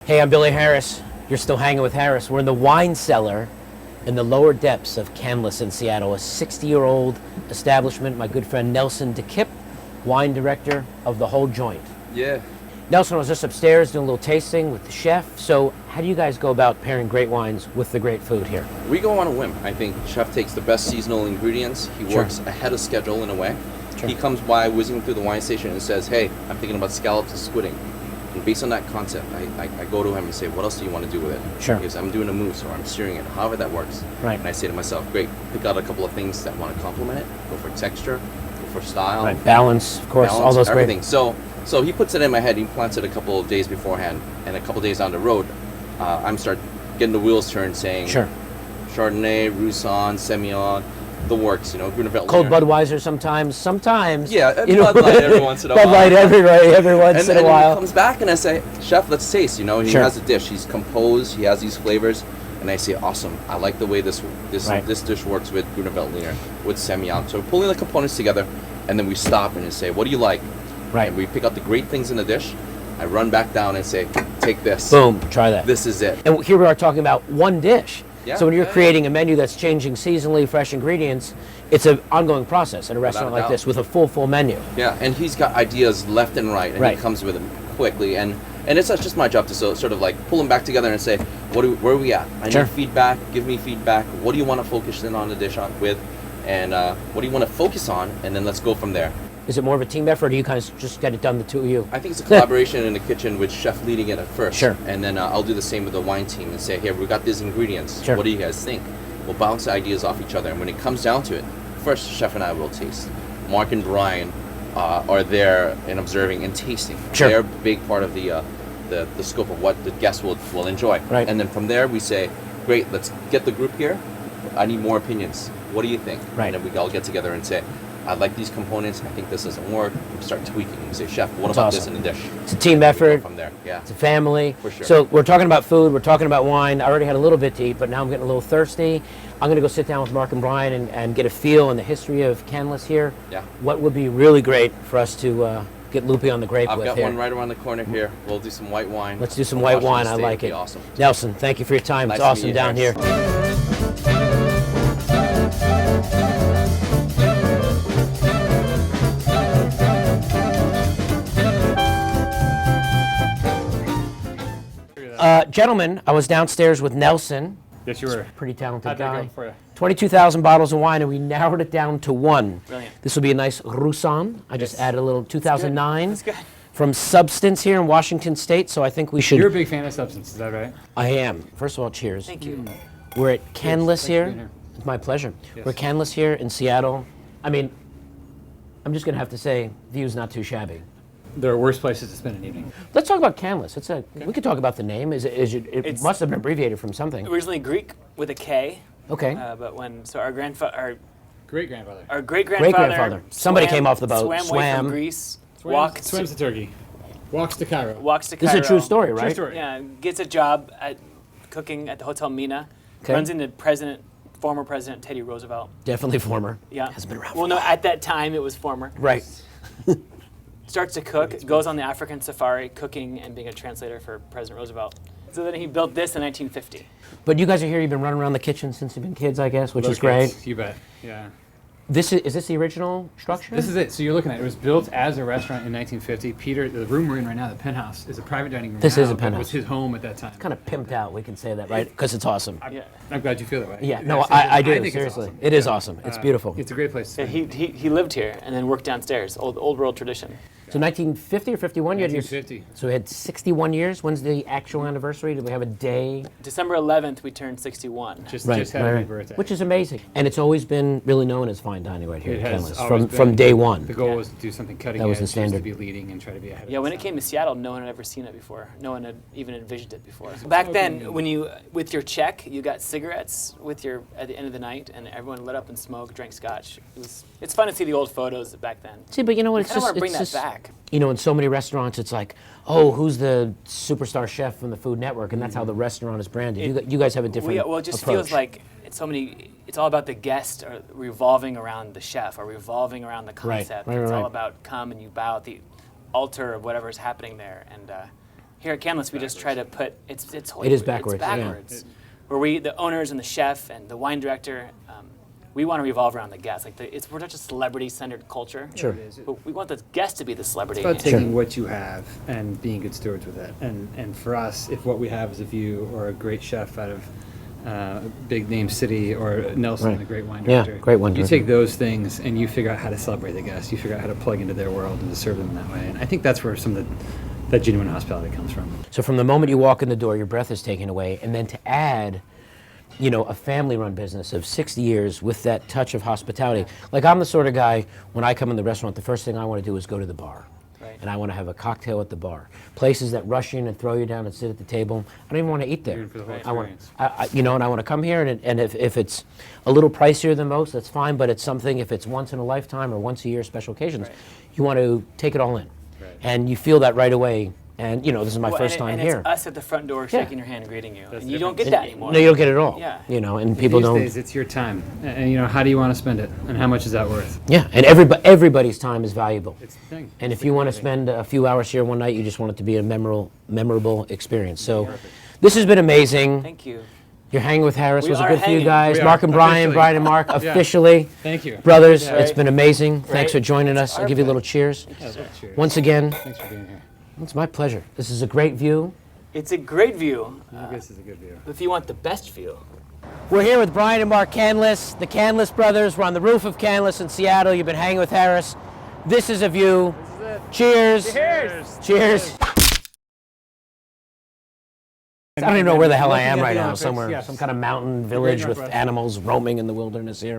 Hey, I'm Billy Harris. You're still hanging with Harris. We're in the wine cellar in the lower depths of Canlis in Seattle, a 60-year-old establishment. My good friend Nelson DeKip, wine director of the whole joint. Yeah. Nelson was just upstairs doing a little tasting with the chef. So how do you guys go about pairing great wines with the great food here? We go on a whim. I think chef takes the best seasonal ingredients. He Sure. works ahead of schedule in a way. Sure. He comes by whizzing through the wine station and says, hey, I'm thinking about scallops and squidding. And based on that concept, I go to him and say, what else do you want to do with it? Sure. He goes, I'm doing a mousse or I'm searing it, however that works. Right. And I say to myself, great, pick out a couple of things that want to complement it. Go for texture, go for style. Right. Balance, of course, balance, all those everything. great. So he puts it in my head. He plants it a couple of days beforehand, and a couple of days down the road, I'm start getting the wheels turned, saying Sure. Chardonnay, Roussanne, Semillon, the works. You know, Grunewald. Cold Budweiser sometimes. Yeah, Bud Light every once in a while. Bud Light every once in a while. And he comes back and I say, Chef, let's taste. You know, he Sure. has a dish. He's composed. He has these flavors. And I say, awesome. I like the way this Right. dish works with Grunewald with Semillon. So we're pulling the components together, and then we stop and say, what do you like? Right. And we pick out the great things in the dish. I run back down and say, take this. Boom, try that. This is it. And here we are talking about one dish. Yeah, So when you're yeah, creating a menu that's changing seasonally, fresh ingredients, it's an ongoing process at a restaurant a like doubt. this with a full menu. Yeah, and he's got ideas left and right, and Right. he comes with them quickly. And it's not just my job to sort of like pull them back together and say, where are we at? I Sure. need feedback. Give me feedback. What do you want to focus in on the dish with? And what do you want to focus on? And then let's go from there. Is it more of a team effort, or do you guys just get it done, the two of you? I think it's a collaboration in the kitchen with chef leading it at first. Sure. And then I'll do the same with the wine team and say, here, we got these ingredients. Sure. What do you guys think? We'll bounce ideas off each other. And when it comes down to it, first chef and I will taste. Mark and Brian are there and observing and tasting. Sure. They're a big part of the scope of what the guests will enjoy. Right. And then from there we say, great, let's get the group here. I need more opinions. What do you think? Right. And then we all get together and say, I like these components. I think this doesn't work. We start tweaking. We say, Chef, what That's about awesome. this in the dish? It's a team We go effort. from there. Yeah. It's a family. For sure. So we're talking about food, we're talking about wine. I already had a little bit to eat, but now I'm getting a little thirsty. I'm going to go sit down with Mark and Brian and get a feel on the history of Canlis here. Yeah. What would be really great for us to get loopy on the grape I've with got here. one right around the corner here. We'll do some white wine. Let's do some from white Washington wine. I State. like It'd it. be awesome. Nelson, thank you for your time. Nice It's to awesome meet you, down here. Harris. Gentlemen, I was downstairs with Nelson. Yes, you were. Pretty talented How'd that guy. go for you? 22,000 bottles of wine, and we narrowed it down to one. Brilliant. This will be a nice Roussanne. I just Yes. added a little 2009 That's good. from Substance here in Washington State, so I think we should. You're a big fan of Substance, is that right? I am. First of all, cheers. Thank you. We're at Canlis Thanks for here. being here. It's my pleasure. Yes. We're at Canlis here in Seattle. I mean, I'm just going to have to say, view's not too shabby. There are worse places to spend an evening. Let's talk about Canlis. We could talk about the name. It It's- must have been abbreviated from something. Originally Greek with a K, Okay. but our grandfather, Great-grandfather. our great grandfather, Great-grandfather. Somebody came off the boat, swam away swam. from Greece, walks Swims to Turkey. Walks to Cairo. to This Cairo. is a true story, right? True story. Yeah, gets a job at cooking at the Hotel Mina. Okay. Runs into former President Teddy Roosevelt. Definitely former. Yeah, Has been around. Well, for a no, while. at that time it was former. Right. Starts to cook, goes on the African safari, cooking and being a translator for President Roosevelt. So then he built this in 1950. But you guys are here. You've been running around the kitchen since you've been kids, I guess, which Little is great. kids, You bet. Yeah. Is this the original structure? This is it. So you're looking at it. It was built as a restaurant in 1950. Peter, the room we're in right now, the penthouse, is a private dining room. This now, is a but penthouse. It was his home at that time. kind of pimped out. We can say that, right? Because it's awesome. Yeah. I'm glad you feel that way. Yeah. No, Yes, I do. think it's Seriously, awesome. it is awesome. It's beautiful. It's a great place. To Yeah, spend. he lived here and then worked downstairs. Old world tradition. So 1950 or 51? You had your- 1950. So we had 61 years. When's the actual anniversary? Did we have a day? December 11th, we turned 61. Just had a big birthday. Which is amazing. And it's always been really known as fine dining right here It at has Canlis always from been- day one. The goal Yeah. was to do something cutting That was edge, the just standard. to be leading and try to be ahead of Yeah, when it its came to Seattle, no one had ever seen it before. No one had even envisioned it before. Back then, when you with your check, you got cigarettes with your at the end of the night, and everyone lit up and smoked, drank scotch. It's fun to see the old photos back then. See, but you know what? I It's kind of just want to bring it's that just, back. You know, in so many restaurants, it's like, oh, who's the superstar chef from the Food Network, and that's how the restaurant is branded. You guys have a different Well, it just approach. feels like it's all about the guest or revolving around the chef or revolving around the concept. right, It's right. all about come and you bow at the altar of whatever is happening there. And Here at Canlis, we just try to put it's It is backwards, It's yeah. backwards. Where the owners and the chef and the wine director, we want to revolve around the guest. Like we're such a celebrity-centered culture. Sure. But we want the guest to be the celebrity. It's about Sure. taking what you have and being good stewards with it. And for us, if what we have is a view or a great chef out of a big name city, or Nelson, Right. a great wine Yeah, director, great wine you director. take those things and you figure out how to celebrate the guests. You figure out how to plug into their world and to serve them that way. And I think that's where some of that genuine hospitality comes from. So from the moment you walk in the door, your breath is taken away, and then to add, you know, a family-run business of 60 years with that touch of hospitality. Like, I'm the sort of guy, when I come in the restaurant, the first thing I want to do is go to the bar. Right. And I want to have a cocktail at the bar. Places that rush in and throw you down and sit at the table, I don't even want to eat there. You're in for the whole I want, experience. you know, and I want to come here, and if it's a little pricier than most, that's fine, but it's something, if it's once in a lifetime or once a year special occasions, Right. you want to take it all in. Right. And you feel that right away. And, you know, this is my Well, first and time and here. It's us at the front door shaking your hand and greeting you. That's And you don't get different. that anymore. No, you don't get it all. Yeah. You know, and people These don't. days, it's your time. And, you know, how do you want to spend it? And how much is that worth? Yeah, and everybody's time is valuable. It's the thing. And It's if you the want to thing. spend a few hours here one night, you just want it to be a memorable experience. So, this has been amazing. Thank you. You're hanging with Harris. We Was it are good for you hanging. guys? We Mark are, and Brian, officially. Brian and Mark, Yeah. officially. Thank you. Brothers, Yeah. it's been amazing. Thanks Right. for joining us. I'll give you a little cheers. Cheers. Once again, Thanks for being here. it's my pleasure. This is a great view. It's a great view. I think this is a good view. If you want the best view. We're here with Brian and Mark Canlis, the Canlis brothers. We're on the roof of Canlis in Seattle. You've been hanging with Harris. This is a view. Cheers. Cheers. I don't even know where the hell I am right now. Somewhere, some kind of mountain village with Northwest. animals roaming in the wilderness here.